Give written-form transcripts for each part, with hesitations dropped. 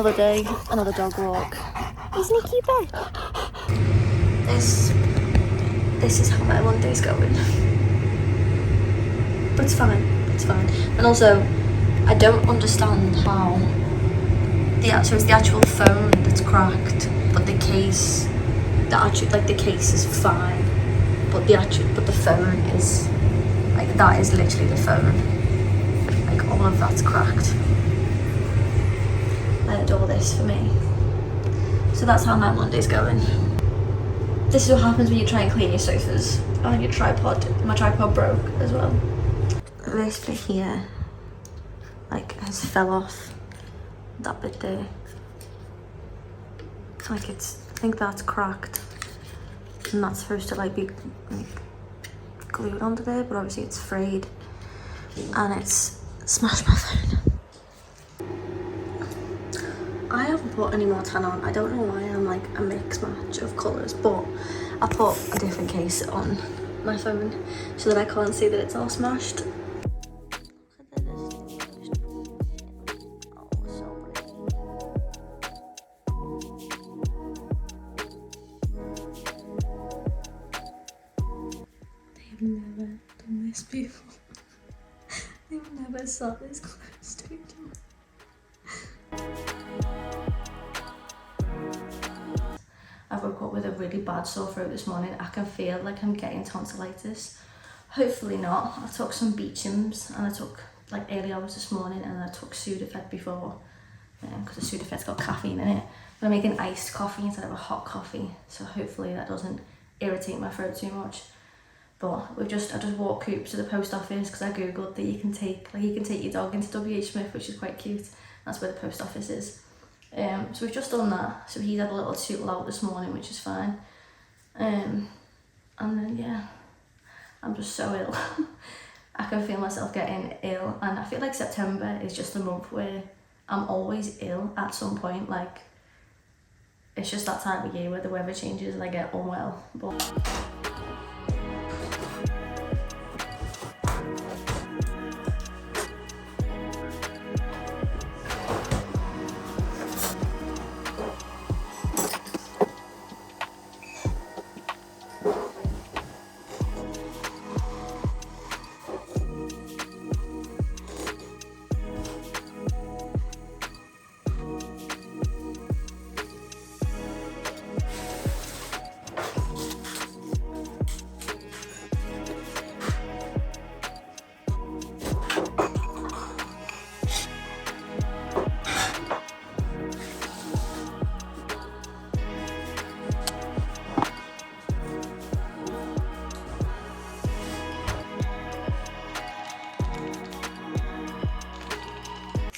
Another day, another dog walk. Isn't he cute, babe? This is how my Monday's going. But it's fine, it's fine. And also, I don't understand how so it's the actual phone that's cracked, but the case, the case is fine, but the phone is, like, that is literally the phone. Like, all of that's cracked. I adore this for me. So that's how my Monday's going. This is what happens when you try and clean your sofas. And your tripod, my tripod broke as well. This bit here, like, has fell off. That bit there. Like, I think that's cracked. And that's supposed to, like, be glued onto there, but obviously it's frayed. And it's smashed my phone. I haven't put any more tan on. I don't know why I'm like a mix match of colours, but I put a different case on my phone so that I can't see that it's all smashed. They've never done this before. They've never saw this close to each other. I woke up with a really bad sore throat this morning. I can feel like I'm getting tonsillitis. Hopefully not. I took some Beechams and I took, like, early hours this morning, and I took Sudafed before, because the Sudafed's got caffeine in it. But I'm making iced coffee instead of a hot coffee, so hopefully that doesn't irritate my throat too much. But I just walked Coops to the post office because I googled that you can take your dog into WH Smith, which is quite cute. That's where the post office is. So we've just done that. So he's had a little tootle out this morning, which is fine. And then, yeah, I'm just so ill. I can feel myself getting ill, and I feel like September is just a month where I'm always ill at some point. Like, it's just that time of year where the weather changes and I get unwell. But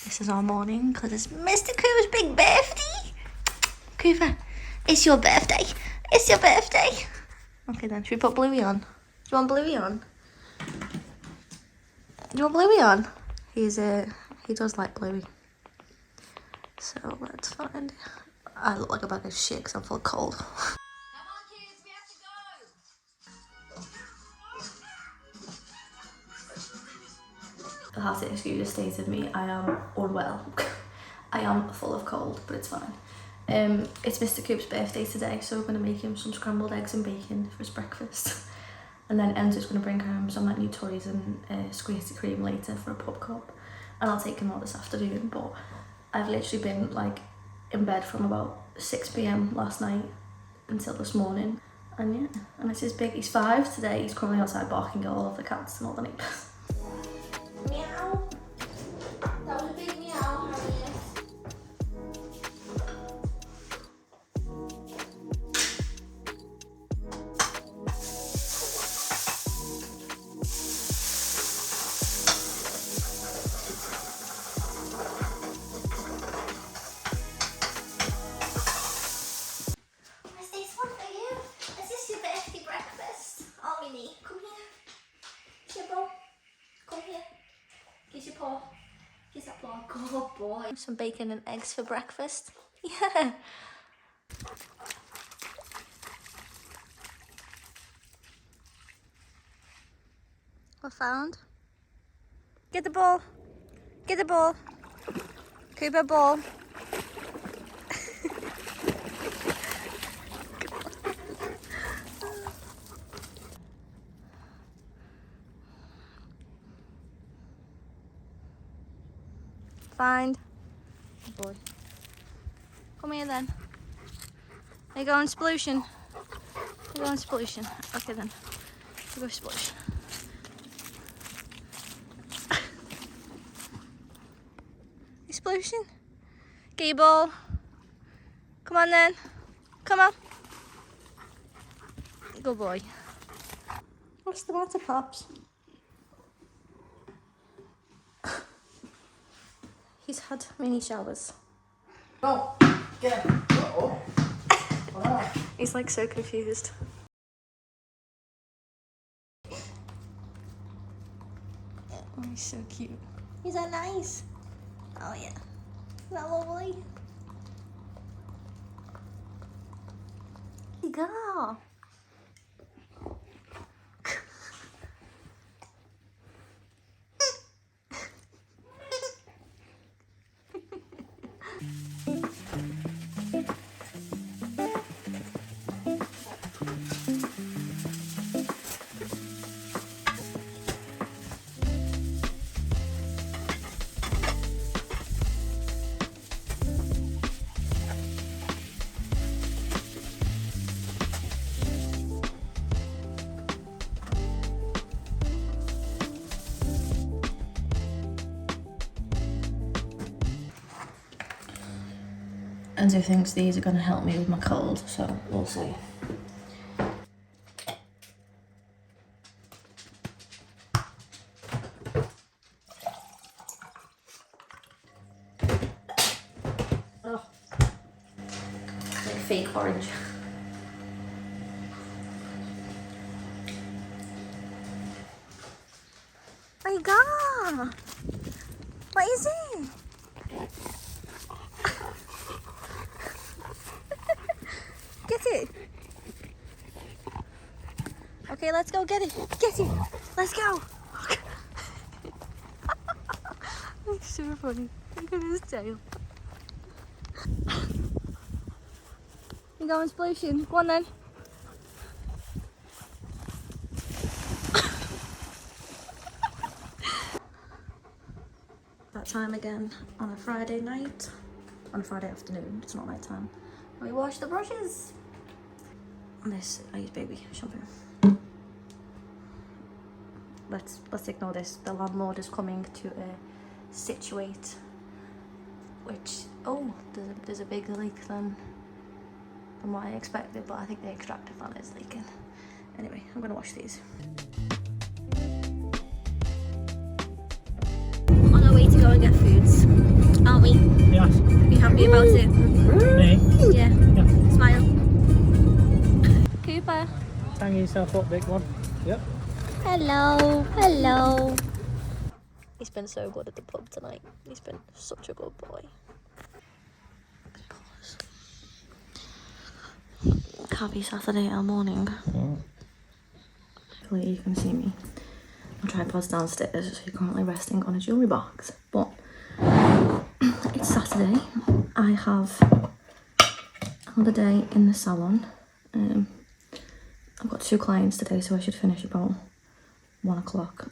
this is our morning because it's Mr. Cooper's big birthday. Cooper, it's your birthday. It's your birthday. Okay then, should we put Bluey on? Do you want Bluey on? Do you want Bluey on? He does like Bluey. So let's find. I look like a bag of shit because I'm full of cold. Come on, kids, we have to go. I have to excuse the state of me. I am unwell. I am full of cold, but it's fine. It's Mr. Coop's birthday today, so we're going to make him some scrambled eggs and bacon for his breakfast. And then Enzo's going to bring home some like new toys and squirty cream later for a pub cup. And I'll take him out this afternoon, but I've literally been like in bed from about 6 p.m. last night until this morning. And yeah, and it's his big, he's 5 today. He's currently outside barking at all of the cats and all the neighbours. Meow. That was a big meow, Harriet. Is this one for you? Is this your birthday breakfast? Oh, Minnie, come here. Kiss your bum. Come here. Kiss your paw. Kiss that paw. Good boy. Some bacon and eggs for breakfast. Yeah. What found? Get the ball. Get the ball. Cooper, ball. Find. Good boy. Come here then. Are you going splution? You're going splution. Okay then. You go splution. Explosion. Get your ball. Come on then. Come on. Good boy. What's the matter, Pops? He's had mini showers. No, get him. Uh-oh. He's like so confused. Oh, he's so cute. Is that nice? Oh yeah. Is that lovely? There you go. Enzo thinks these are going to help me with my cold, so we'll see. Oh, like fake orange. Oh my god! What is it? Get it. Okay, let's go get it. Get it. Let's go. It's super funny. Look at his tail. You going splushing? Go on then. That time again on a Friday night. On a Friday afternoon. It's not night time. We wash the brushes. This, I use baby shampoo. Let's ignore this. The landlord is coming to situate, which, oh, there's a bigger leak than what I expected, but I think the extractor fan is leaking. Anyway, I'm gonna wash these. On our way to go and get foods, aren't we? Yes. You happy about it? Me? Yeah. Yeah. Smile. Cooper. Hang yourself up, big one. Yep. Hello. Hello. He's been so good at the pub tonight. He's been such a good boy. Happy Saturday morning. Hopefully you can see me. My tripod's downstairs, so you're currently resting on a jewellery box. But it's Saturday. I have another day in the salon. I've got 2 clients today, so I should finish about 1 o'clock.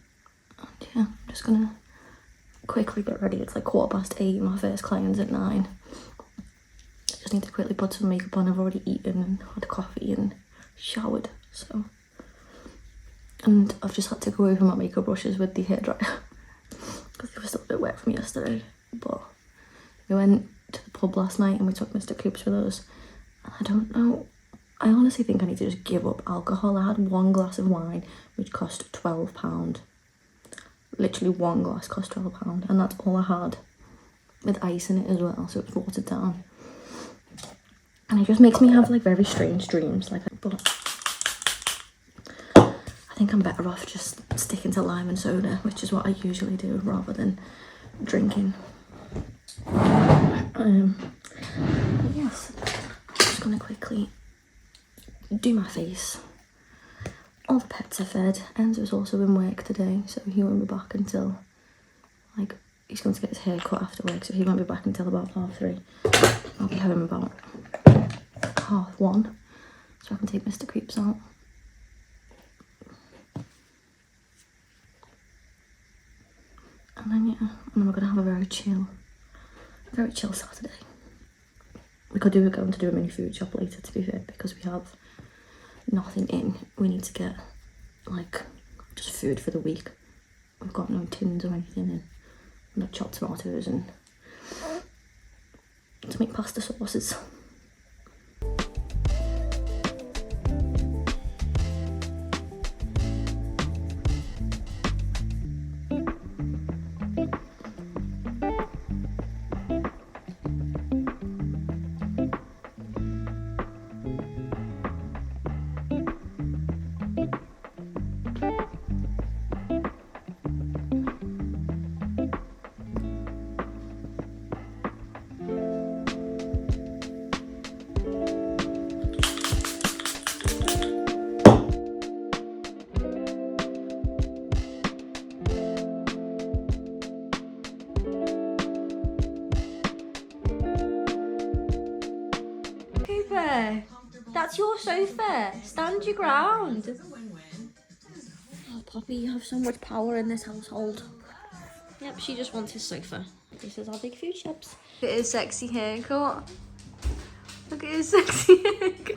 And yeah, I'm just gonna quickly get ready. It's like 8:15. My first client's at 9. Just need to quickly put some makeup on. I've already eaten and had coffee and showered, so. And I've just had to go over my makeup brushes with the hairdryer because they were still a bit wet from yesterday. But we went to the pub last night and we took Mr. Coops with us. I don't know. I honestly think I need to just give up alcohol. I had 1 glass of wine, which cost £12. Literally 1 glass cost £12, and that's all I had, with ice in it as well, so it's watered down. And it just makes me have like very strange dreams. But I think I'm better off just sticking to lime and soda, which is what I usually do, rather than drinking. Yes, I'm just gonna quickly do my face. All the pets are fed. Enzo's also in work today, so he won't be back until, like, he's going to get his hair cut after work, so he won't be back until about 3:30. I'll be home about 1:30, so I can take Mr. Creeps out. And then, yeah, and then we're going to have a very chill Very chill Saturday. We could do going to do a mini food shop later, to be fair, because we have nothing in. We need to get like just food for the week. We've got no tins or anything in. No chopped tomatoes and to make pasta sauces. That's your sofa. Stand your ground. Oh, Poppy, you have so much power in this household. Yep, she just wants his sofa. This is our big food shops. Look at his sexy haircut. Look at his sexy haircut.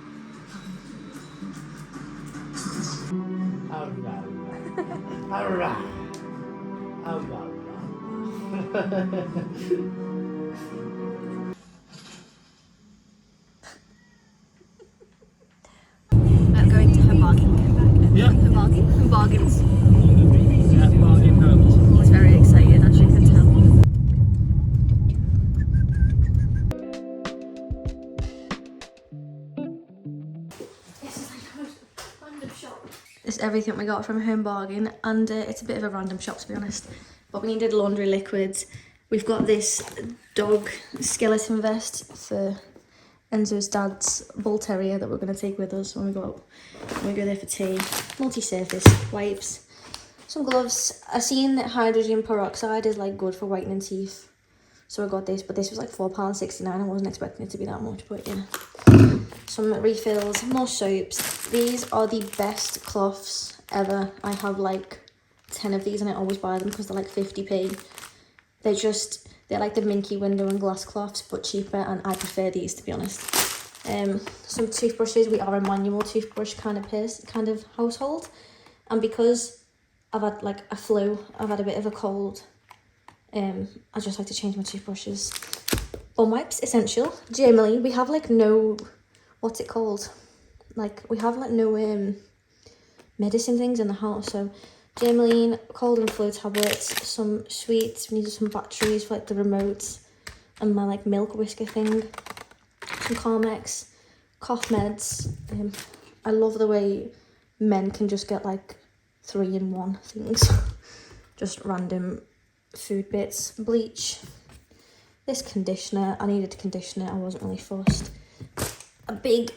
I'm going to her bargain. Yeah. Her bargain? Her bargains. Yeah, bargain hunt. He's very excited, as you can tell. This is like the most random shop. It's everything we got from Home Bargain, and it's a bit of a random shop, to be honest. But we needed laundry liquids. We've got this dog skeleton vest for Enzo's dad's bull terrier that we're going to take with us when we go there for tea. Multi-surface wipes, some gloves. I seen that hydrogen peroxide is like good for whitening teeth, so I got this, but this was like £4.69. I wasn't expecting it to be that much, but yeah. Some refills, more soaps. These are the best cloths ever. I have like 10 of these and I always buy them because they're like 50p. They're like the Minky window and glass cloths, but cheaper, and I prefer these, to be honest. Some toothbrushes. We are a manual toothbrush kind of household, and because I've had like a flu, I've had a bit of a cold, I just like to change my toothbrushes. Bum wipes, essential. Generally, we have like no, what's it called? Like we have like no medicine things in the house, so Germaline, cold and flu tablets, some sweets, we needed some batteries for like the remotes, and my like milk whisker thing, some Carmex, cough meds. I love the way men can just get like 3-in-1 things, just random food bits, bleach, this conditioner. I needed conditioner, I wasn't really fussed. A big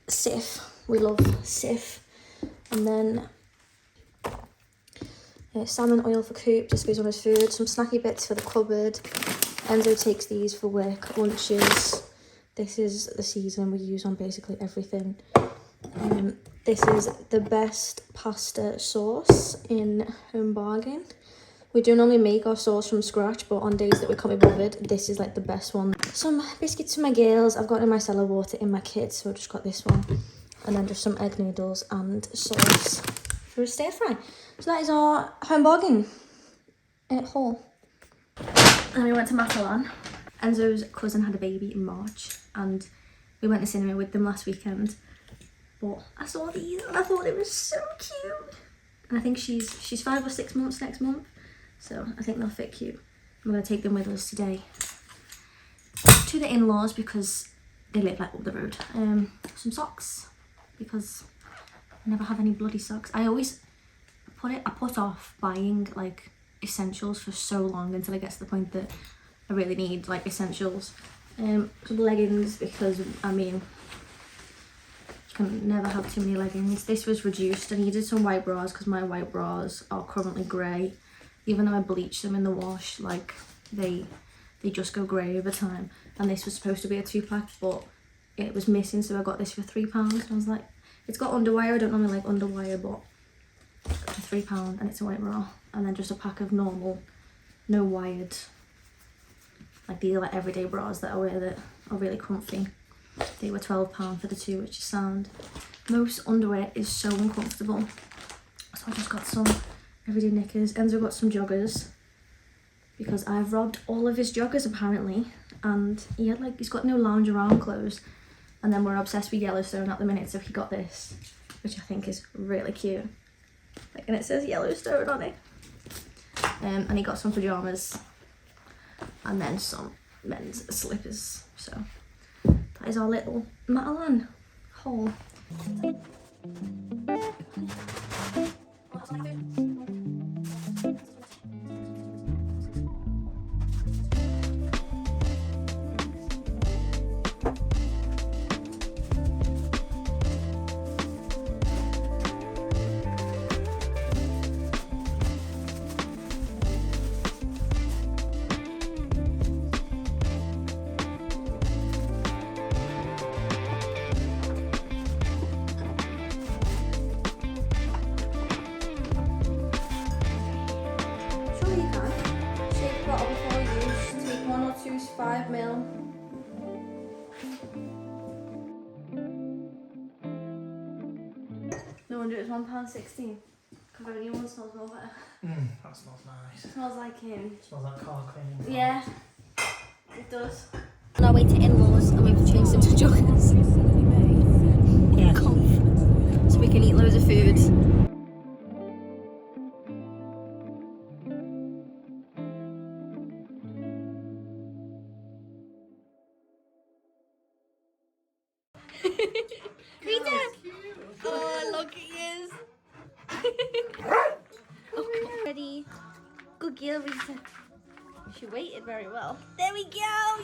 Sif, we love Sif, and then salmon oil for Coop, just goes on his food. Some snacky bits for the cupboard. Enzo takes these for work lunches. This is the seasoning we use on basically everything. This is the best pasta sauce in Home Bargain. We do normally make our sauce from scratch, but on days that we can't be bothered, this is like the best one. Some biscuits for my girls. I've got in my cellar water in my kids, so I just got this one. And then just some egg noodles and sauce for a stir fry. So that is our Home Bargain haul. And we went to Matalan. Enzo's cousin had a baby in March, and we went to cinema with them last weekend. But I saw these and I thought it was so cute. And I think she's 5 or 6 months next month, so I think they'll fit cute. I'm gonna take them with us today to the in-laws because they live like up the road. Some socks because I never have any bloody socks. I put off buying like essentials for so long until I get to the point that I really need like essentials. Some leggings because I mean you can never have too many leggings. This was reduced. I needed some white bras because my white bras are currently grey. Even though I bleach them in the wash, like they just go grey over time. And this was supposed to be a 2-pack, but it was missing, so I got this for £3. And I was like, it's got underwire. I don't normally like underwire, but for £3, and it's a white bra. And then just a pack of normal, no wired Like these are like everyday bras that I wear that are really comfy. They were £12 for the two, which is sound. Most underwear is so uncomfortable. So I just got some everyday knickers. Enzo got some joggers because I've robbed all of his joggers apparently. And he's got no lounge around clothes. And then we're obsessed with Yellowstone at the minute, so he got this, which I think is really cute. Like, and it says Yellowstone on it. And he got some pajamas and then some men's slippers. So that is our little Matalan haul. Bottle before use, take 1 or 2 5ml. No wonder it's £1.16. Cavani one smells more better. That smells nice. It smells like him. Smells like car cleaning. Yeah, it does. On our way to in-laws and we've changed into joggers. Yeah. So we can eat loads of food. Rita! Oh, look at you. Oh, God. Ready? Good girl, Rita. She waited very well. There we go,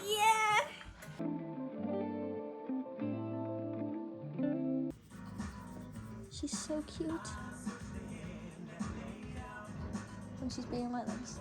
yeah! She's so cute. When she's being like this.